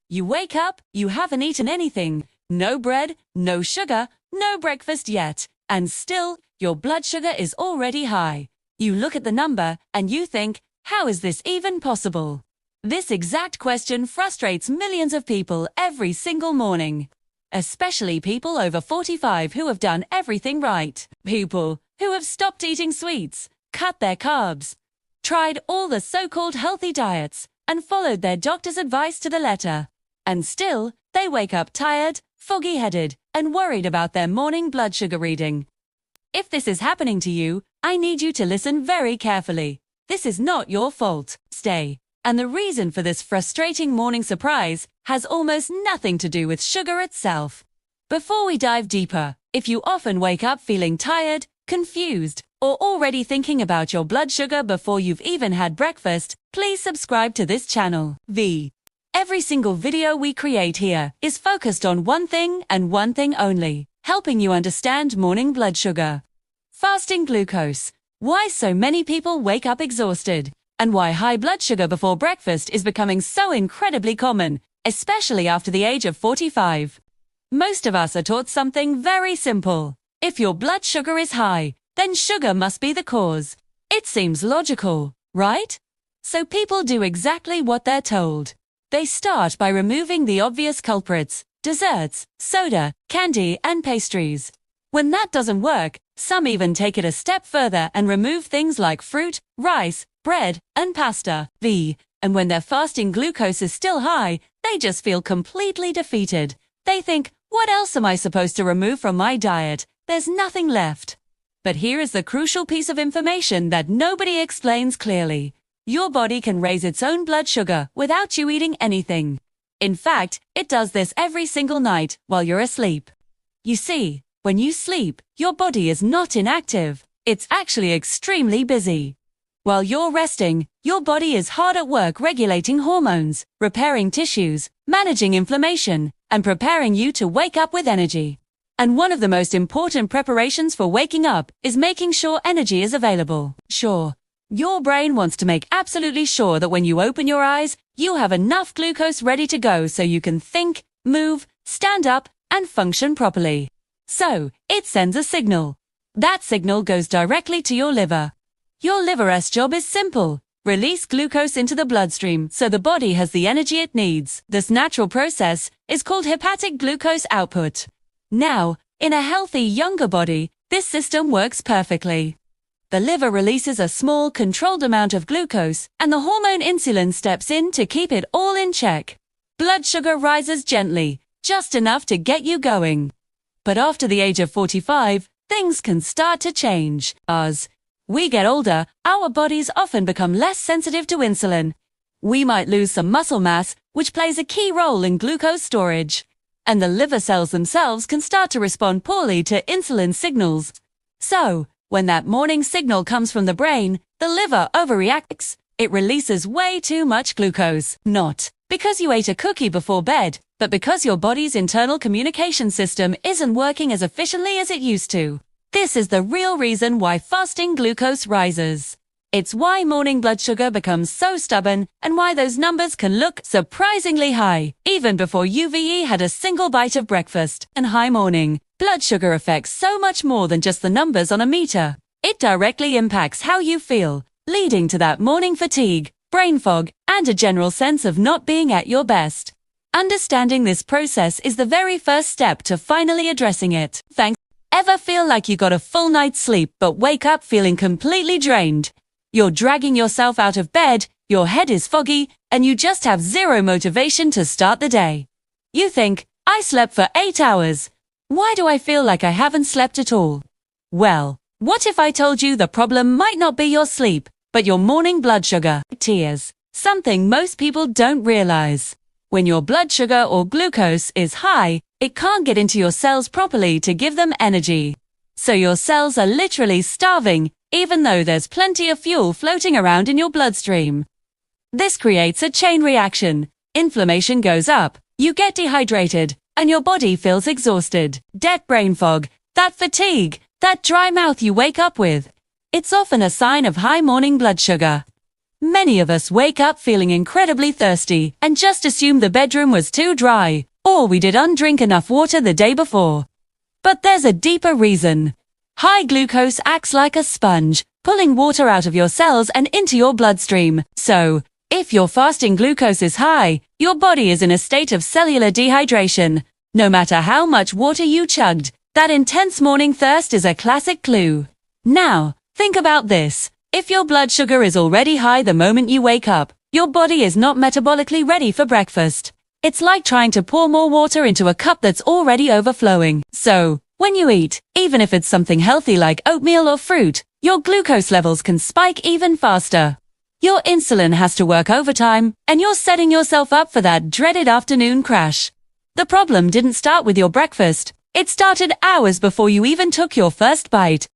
You wake up, you haven't eaten anything. No bread, no sugar, no breakfast yet. And still, your blood sugar is already high. You look at the number and you think, how is this even possible? This exact question frustrates millions of people every single morning. Especially people over 45 who have done everything right. People who have stopped eating sweets, cut their carbs, tried all the so-called healthy diets, and followed their doctor's advice to the letter. And still, they wake up tired, foggy-headed, and worried about their morning blood sugar reading. If this is happening to you, I need you to listen very carefully. This is not your fault. Stay. And the reason for this frustrating morning surprise has almost nothing to do with sugar itself. Before we dive deeper, if you often wake up feeling tired, confused, or already thinking about your blood sugar before you've even had breakfast, please subscribe to this channel. Every single video we create here is focused on one thing and one thing only, helping you understand morning blood sugar. Fasting glucose. Why so many people wake up exhausted, and why high blood sugar before breakfast is becoming so incredibly common, especially after the age of 45. Most of us are taught something very simple. If your blood sugar is high, then sugar must be the cause. It seems logical, right? So people do exactly what they're told. They start by removing the obvious culprits: desserts, soda, candy, and pastries. When that doesn't work, some even take it a step further and remove things like fruit, rice, bread, and pasta. And when their fasting glucose is still high, they just feel completely defeated. They think, what else am I supposed to remove from my diet? There's nothing left. But here is the crucial piece of information that nobody explains clearly. Your body can raise its own blood sugar without you eating anything. In fact, it does this every single night while you're asleep. You see, when you sleep, your body is not inactive. It's actually extremely busy. While you're resting, your body is hard at work regulating hormones, repairing tissues, managing inflammation, and preparing you to wake up with energy. And one of the most important preparations for waking up is making sure energy is available. Sure, your brain wants to make absolutely sure that when you open your eyes, you have enough glucose ready to go so you can think, move, stand up, and function properly. So, it sends a signal. That signal goes directly to your liver. Your liver's job is simple: release glucose into the bloodstream so the body has the energy it needs. This natural process is called hepatic glucose output. Now, in a healthy younger body, this system works perfectly. The liver releases a small, controlled amount of glucose, and the hormone insulin steps in to keep it all in check. Blood sugar rises gently, just enough to get you going. But after the age of 45, things can start to change. As we get older, our bodies often become less sensitive to insulin. We might lose some muscle mass, which plays a key role in glucose storage. And the liver cells themselves can start to respond poorly to insulin signals. So, when that morning signal comes from the brain, the liver overreacts. It releases way too much glucose. Not because you ate a cookie before bed, but because your body's internal communication system isn't working as efficiently as it used to. This is the real reason why fasting glucose rises. It's why morning blood sugar becomes so stubborn and why those numbers can look surprisingly high, even before you've had a single bite of breakfast. And high morning blood sugar affects so much more than just the numbers on a meter. It directly impacts how you feel, leading to that morning fatigue, brain fog, and a general sense of not being at your best. Understanding this process is the very first step to finally addressing it. Ever feel like you got a full night's sleep but wake up feeling completely drained? You're dragging yourself out of bed, your head is foggy, and you just have zero motivation to start the day. You think, I slept for 8 hours. Why do I feel like I haven't slept at all? Well, what if I told you the problem might not be your sleep, but your morning blood sugar? Tears. Something most people don't realize. When your blood sugar or glucose is high, it can't get into your cells properly to give them energy. So your cells are literally starving, even though there's plenty of fuel floating around in your bloodstream. This creates a chain reaction. Inflammation goes up, you get dehydrated, and your body feels exhausted. Dead brain fog, that fatigue, that dry mouth you wake up with. It's often a sign of high morning blood sugar. Many of us wake up feeling incredibly thirsty and just assume the bedroom was too dry, or we didn't drink enough water the day before. But there's a deeper reason. High glucose acts like a sponge, pulling water out of your cells and into your bloodstream. So, if your fasting glucose is high, your body is in a state of cellular dehydration. No matter how much water you chugged, that intense morning thirst is a classic clue. Now, think about this. If your blood sugar is already high the moment you wake up, your body is not metabolically ready for breakfast. It's like trying to pour more water into a cup that's already overflowing. So, when you eat, even if it's something healthy like oatmeal or fruit, your glucose levels can spike even faster. Your insulin has to work overtime, and you're setting yourself up for that dreaded afternoon crash. The problem didn't start with your breakfast. It started hours before you even took your first bite.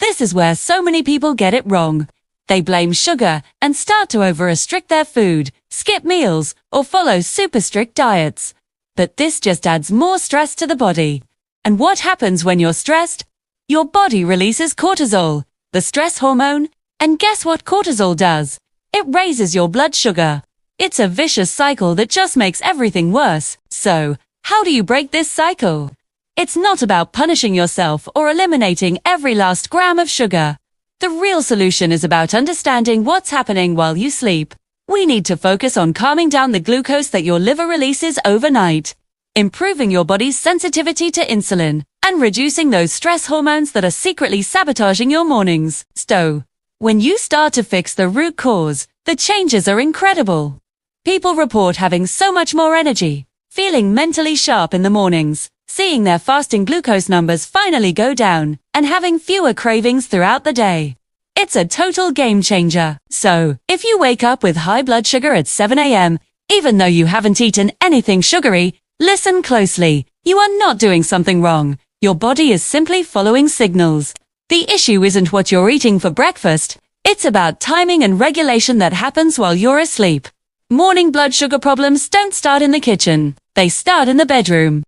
This is where so many people get it wrong. They blame sugar and start to over-restrict their food, skip meals, or follow super strict diets. But this just adds more stress to the body. And what happens when you're stressed? Your body releases cortisol, the stress hormone, and guess what cortisol does? It raises your blood sugar. It's a vicious cycle that just makes everything worse. So, how do you break this cycle? It's not about punishing yourself or eliminating every last gram of sugar. The real solution is about understanding what's happening while you sleep. We need to focus on calming down the glucose that your liver releases overnight, improving your body's sensitivity to insulin, and reducing those stress hormones that are secretly sabotaging your mornings. So, when you start to fix the root cause, the changes are incredible. People report having so much more energy, feeling mentally sharp in the mornings, seeing their fasting glucose numbers finally go down, and having fewer cravings throughout the day. It's a total game changer. So, if you wake up with high blood sugar at 7 a.m., even though you haven't eaten anything sugary, listen closely. You are not doing something wrong. Your body is simply following signals. The issue isn't what you're eating for breakfast. It's about timing and regulation that happens while you're asleep. Morning blood sugar problems don't start in the kitchen. They start in the bedroom.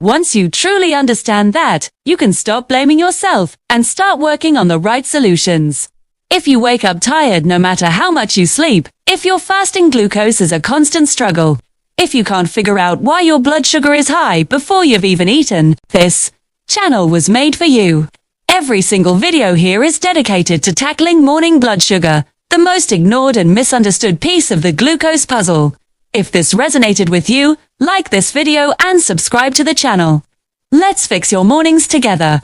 Once you truly understand that, you can stop blaming yourself and start working on the right solutions. If you wake up tired no matter how much you sleep, if your fasting glucose is a constant struggle, if you can't figure out why your blood sugar is high before you've even eaten, this channel was made for you. Every single video here is dedicated to tackling morning blood sugar, the most ignored and misunderstood piece of the glucose puzzle. If this resonated with you, like this video and subscribe to the channel. Let's fix your mornings together.